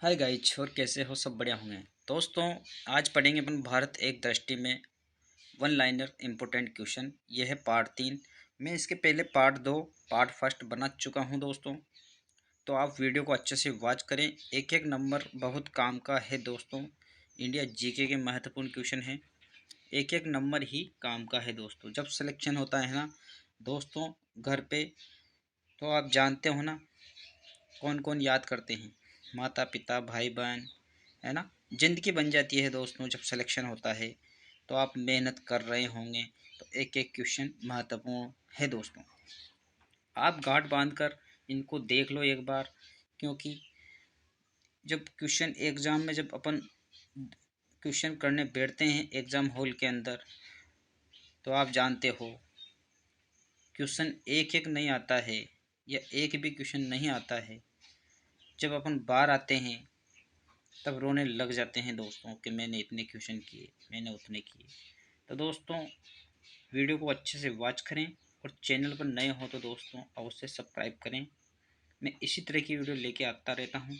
Hi guys, और कैसे हो? सब बढ़िया होंगे दोस्तों। आज पढ़ेंगे अपन भारत एक दृष्टि में वन लाइनर इम्पोर्टेंट क्वेश्चन। ये है पार्ट 3। मैं इसके पहले पार्ट 2 पार्ट फर्स्ट बना चुका हूँ दोस्तों। तो आप वीडियो को अच्छे से वॉच करें। एक एक नंबर बहुत काम का है दोस्तों। इंडिया जीके के महत्वपूर्ण क्वेश्चन है। एक एक नंबर ही काम का है दोस्तों। जब सिलेक्शन होता है ना दोस्तों घर पे, तो आप जानते हो ना कौन कौन याद करते हैं? माता पिता, भाई बहन, है ना। ज़िंदगी बन जाती है दोस्तों जब सिलेक्शन होता है। तो आप मेहनत कर रहे होंगे, तो एक एक क्वेश्चन महत्वपूर्ण है दोस्तों। आप गांठ बांध कर इनको देख लो एक बार, क्योंकि जब क्वेश्चन एग्ज़ाम में जब अपन क्वेश्चन करने बैठते हैं एग्ज़ाम हॉल के अंदर, तो आप जानते हो क्वेश्चन एक एक नहीं आता है, या एक भी क्वेश्चन नहीं आता है। जब अपन बाहर आते हैं तब रोने लग जाते हैं दोस्तों कि मैंने इतने क्वेश्चन किए, मैंने उतने किए। तो दोस्तों वीडियो को अच्छे से वॉच करें, और चैनल पर नए हो तो दोस्तों अवश्य सब्सक्राइब करें। मैं इसी तरह की वीडियो लेके आता रहता हूं,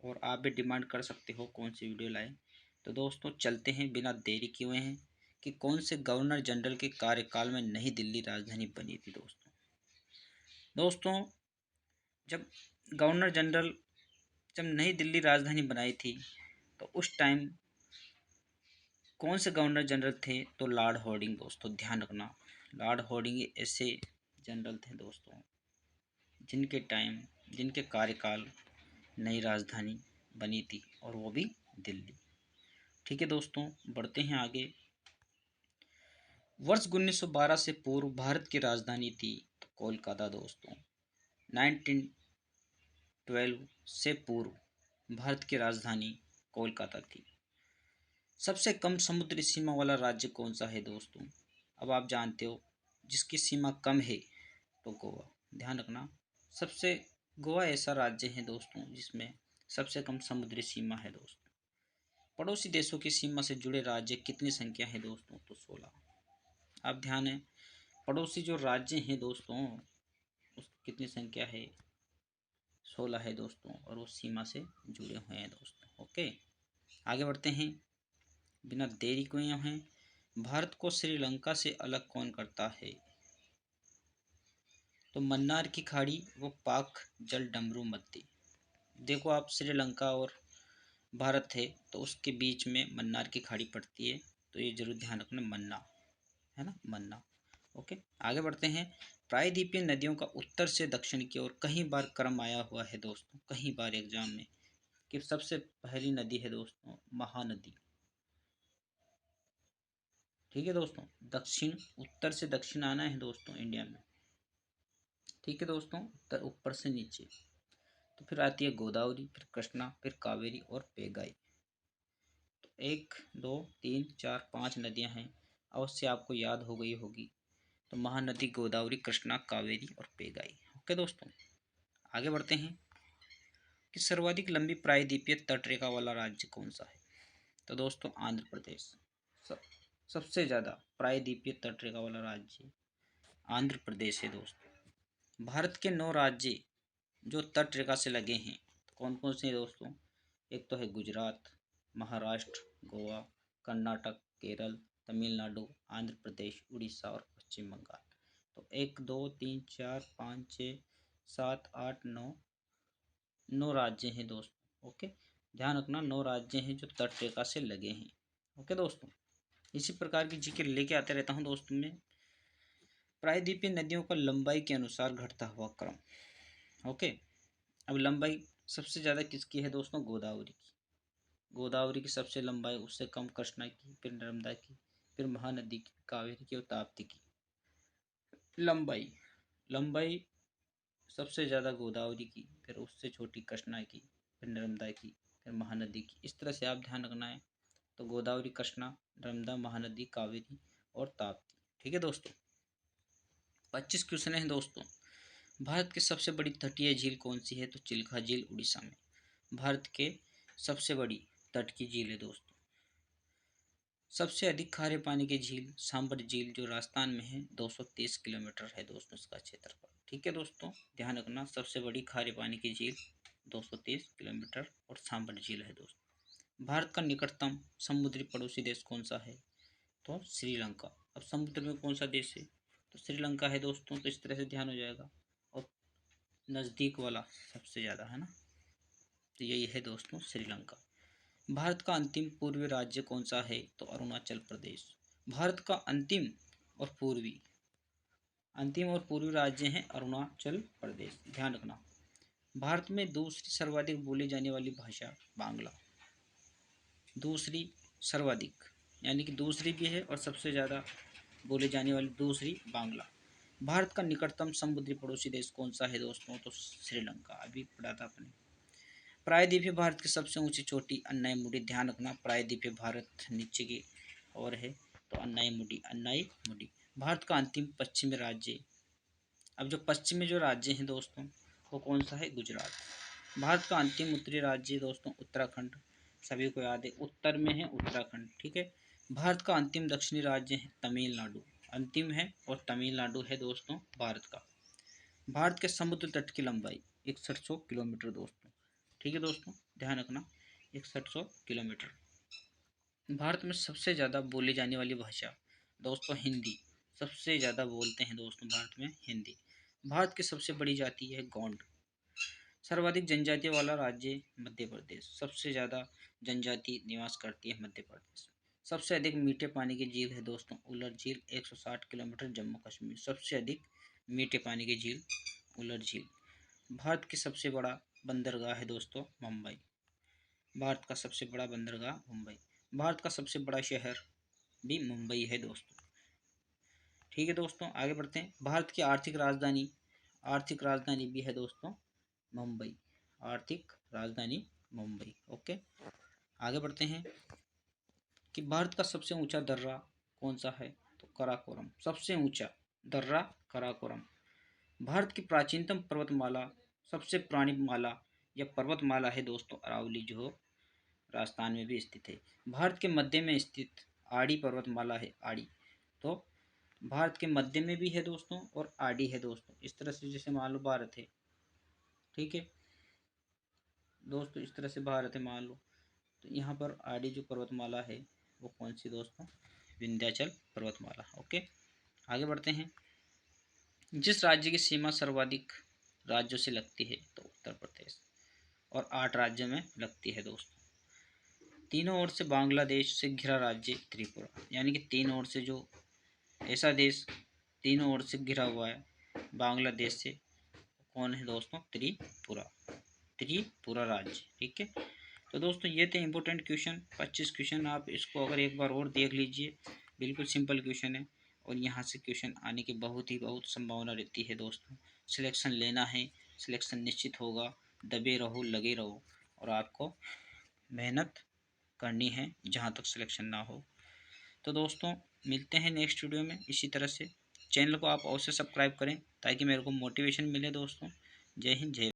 और आप भी डिमांड कर सकते हो कौन सी वीडियो लाएं। तो दोस्तों चलते हैं बिना देरी किए हुए हैं कि कौन से गवर्नर जनरल के कार्यकाल में नई दिल्ली राजधानी बनी थी दोस्तों। जब गवर्नर जनरल जब नई दिल्ली राजधानी बनाई थी, तो उस टाइम कौन से गवर्नर जनरल थे? तो लॉर्ड हॉर्डिंग दोस्तों, ध्यान रखना। लॉर्ड हॉर्डिंग ऐसे जनरल थे दोस्तों जिनके कार्यकाल नई राजधानी बनी थी, और वो भी दिल्ली। ठीक है दोस्तों, बढ़ते हैं आगे। वर्ष 1912 से पूर्व भारत की राजधानी थी तो कोलकाता दोस्तों। 1912 से पूर्व भारत की राजधानी कोलकाता थी। सबसे कम समुद्री सीमा वाला राज्य कौन सा है दोस्तों? अब आप जानते हो जिसकी सीमा कम है तो गोवा। ध्यान रखना, सबसे गोवा ऐसा राज्य है दोस्तों जिसमें सबसे कम समुद्री सीमा है दोस्तों। पड़ोसी देशों की सीमा से जुड़े राज्य कितनी संख्या है दोस्तों? तो 16। अब ध्यान है, पड़ोसी जो राज्य हैं दोस्तों उसकी कितनी संख्या है? 16 है दोस्तों, और वो सीमा से जुड़े हुए हैं दोस्तों। ओके, आगे बढ़ते हैं बिना देरी किए हैं। भारत को श्रीलंका से अलग कौन करता है? तो मन्नार की खाड़ी वो पाक जल डमरू मध्य। देखो आप, श्रीलंका और भारत है तो उसके बीच में मन्नार की खाड़ी पड़ती है, तो ये जरूर ध्यान रखना, मन्ना, है ना, मन्ना। ओके, आगे बढ़ते हैं। प्रायद्वीपीय नदियों का उत्तर से दक्षिण की ओर कई बार क्रम आया हुआ है दोस्तों, कई बार एग्जाम में, कि सबसे पहली नदी है दोस्तों महानदी। ठीक है दोस्तों, दक्षिण, उत्तर से दक्षिण आना है दोस्तों इंडिया में। ठीक है दोस्तों, उत्तर ऊपर से नीचे। तो फिर आती है गोदावरी, फिर कृष्णा, फिर कावेरी और पेगाई। तो 1 2 3 4 5 नदियां हैं, अवश्य आपको याद हो गई होगी। तो महानदी, गोदावरी, कृष्णा, कावेरी और पेगाई। ओके दोस्तों, आगे बढ़ते हैं कि सर्वाधिक लंबी प्रायद्वीपीय तटरेखा वाला राज्य कौन सा है? तो दोस्तों आंध्र प्रदेश। सब सबसे ज़्यादा प्रायद्वीपीय तटरेखा वाला राज्य आंध्र प्रदेश है दोस्तों। भारत के 9 राज्य जो तटरेखा से लगे हैं, कौन कौन से हैं दोस्तों? एक तो है गुजरात, महाराष्ट्र, गोवा, कर्नाटक, केरल, तमिलनाडु, आंध्र प्रदेश, उड़ीसा और पश्चिम बंगाल। तो 1 2 3 4 5 6 7 8 9, 9 राज्य हैं दोस्तों। ओके, ध्यान रखना, 9 राज्य हैं जो तटरेखा से लगे हैं। ओके दोस्तों, इसी प्रकार की जीके लेके आते रहता हूँ दोस्तों में। प्रायद्वीपीय नदियों का लंबाई के अनुसार घटता हुआ क्रम। ओके, अब लंबाई सबसे ज़्यादा किसकी है दोस्तों? गोदावरी की। गोदावरी की सबसे लंबाई, उससे कम कृष्णा की, फिर नर्मदा की, फिर महानदी की, कावेरी की और ताप्ती की। लंबाई लंबाई सबसे ज़्यादा गोदावरी की, फिर उससे छोटी कृष्णा की, फिर नर्मदा की, फिर महानदी की। इस तरह से आप ध्यान रखना है। तो गोदावरी, कृष्णा, नर्मदा, महानदी, कावेरी और ताप्ती। ठीक है दोस्तों, 25 क्वेश्चन हैं दोस्तों। भारत की सबसे बड़ी तटीय झील कौन सी है? तो चिल्का झील, उड़ीसा में भारत के सबसे बड़ी तट की झील है दोस्तों। सबसे अधिक खारे पानी की झील सांबर झील जो राजस्थान में है, 230 किलोमीटर है दोस्तों इसका क्षेत्रफल। ठीक है दोस्तों, ध्यान रखना, सबसे बड़ी खारे पानी की झील 230 किलोमीटर, और सांबर झील है दोस्तों। भारत का निकटतम समुद्री पड़ोसी देश कौन सा है? तो श्रीलंका। अब समुद्र में कौन सा देश है? तो श्रीलंका है दोस्तों। तो इस तरह से ध्यान हो जाएगा। और नज़दीक वाला सबसे ज़्यादा है ना, तो यही है दोस्तों श्रीलंका। भारत का अंतिम पूर्वी राज्य कौन सा है? तो अरुणाचल प्रदेश। भारत का अंतिम और पूर्वी राज्य है अरुणाचल प्रदेश, ध्यान रखना। भारत में दूसरी सर्वाधिक बोली जाने वाली भाषा बांग्ला। दूसरी सर्वाधिक, यानी कि दूसरी भी है और सबसे ज़्यादा बोली जाने वाली दूसरी बांग्ला। भारत का निकटतम समुद्री पड़ोसी देश कौन सा है दोस्तों? तो श्रीलंका, अभी पढ़ा था आपने। प्रायद्वीपीय भारत की सबसे ऊंची चोटी अन्नाईमुडी, ध्यान रखना। प्रायद्वीपीय भारत नीचे की ओर है, तो अन्नाईमुडी। भारत का अंतिम पश्चिमी राज्य, अब जो पश्चिमी जो राज्य हैं दोस्तों वो कौन सा है? गुजरात। भारत का अंतिम उत्तरी राज्य दोस्तों उत्तराखंड, सभी को याद है उत्तर में है उत्तराखंड, ठीक है। भारत का अंतिम दक्षिणी राज्य है तमिलनाडु, अंतिम है, और तमिलनाडु है दोस्तों भारत का। भारत के समुद्र तट की लंबाई 6100 किलोमीटर दोस्तों, ठीक है दोस्तों, ध्यान रखना 6100 किलोमीटर। भारत में सबसे ज़्यादा बोली जाने वाली भाषा दोस्तों हिंदी, सबसे ज़्यादा बोलते हैं दोस्तों भारत में हिंदी। भारत की सबसे बड़ी जाति है गोंड। सर्वाधिक जनजाति वाला राज्य मध्य प्रदेश, सबसे ज़्यादा जनजाति निवास करती है मध्य प्रदेश। सबसे अधिक मीठे पानी की झील है दोस्तों उलर झील, 160 किलोमीटर, जम्मू कश्मीर। सबसे अधिक मीठे पानी की झील उलर झील। भारत की सबसे बड़ा बंदरगाह है दोस्तों मुंबई। भारत का सबसे बड़ा बंदरगाह मुंबई। भारत का सबसे बड़ा शहर भी मुंबई है दोस्तों, ठीक है दोस्तों। आगे बढ़ते हैं। भारत की आर्थिक राजधानी भी है दोस्तों मुंबई, आर्थिक राजधानी मुंबई। ओके, आगे बढ़ते हैं कि भारत का सबसे ऊंचा दर्रा कौन सा है? तो कराकोरम, सबसे ऊंचा दर्रा कराकोरम। भारत की प्राचीनतम पर्वतमाला, सबसे पुरानी माला या पर्वतमाला है दोस्तों अरावली, जो राजस्थान में भी स्थित है। भारत के मध्य में स्थित आड़ी पर्वतमाला है, आड़ी। तो भारत के मध्य में भी है दोस्तों और आड़ी है दोस्तों, इस तरह से जैसे मान लो भारत है, ठीक है दोस्तों, इस तरह से भारत है मान लो। तो यहाँ पर आड़ी जो पर्वतमाला है वो कौन सी दोस्तों? विंध्याचल पर्वतमाला। ओके, आगे बढ़ते हैं। जिस राज्य की सीमा सर्वाधिक राज्यों से लगती है? तो उत्तर प्रदेश, और 8 राज्यों में लगती है दोस्तों। तीनों ओर से बांग्लादेश से घिरा राज्य त्रिपुरा, यानी कि तीन ओर से जो ऐसा देश तीनों ओर से घिरा हुआ है बांग्लादेश से, कौन है दोस्तों? त्रिपुरा राज्य, ठीक है। तो दोस्तों ये थे इम्पोर्टेंट क्वेश्चन, 25 क्वेश्चन। आप इसको अगर एक बार और देख लीजिए, बिल्कुल सिंपल क्वेश्चन है, और यहाँ से क्वेश्चन आने की बहुत संभावना रहती है दोस्तों। सिलेक्शन लेना है, सिलेक्शन निश्चित होगा, दबे रहो, लगे रहो, और आपको मेहनत करनी है जहाँ तक सिलेक्शन ना हो। तो दोस्तों मिलते हैं नेक्स्ट वीडियो में इसी तरह से। चैनल को आप अवश्य सब्सक्राइब करें ताकि मेरे को मोटिवेशन मिले दोस्तों। जय हिंद, जय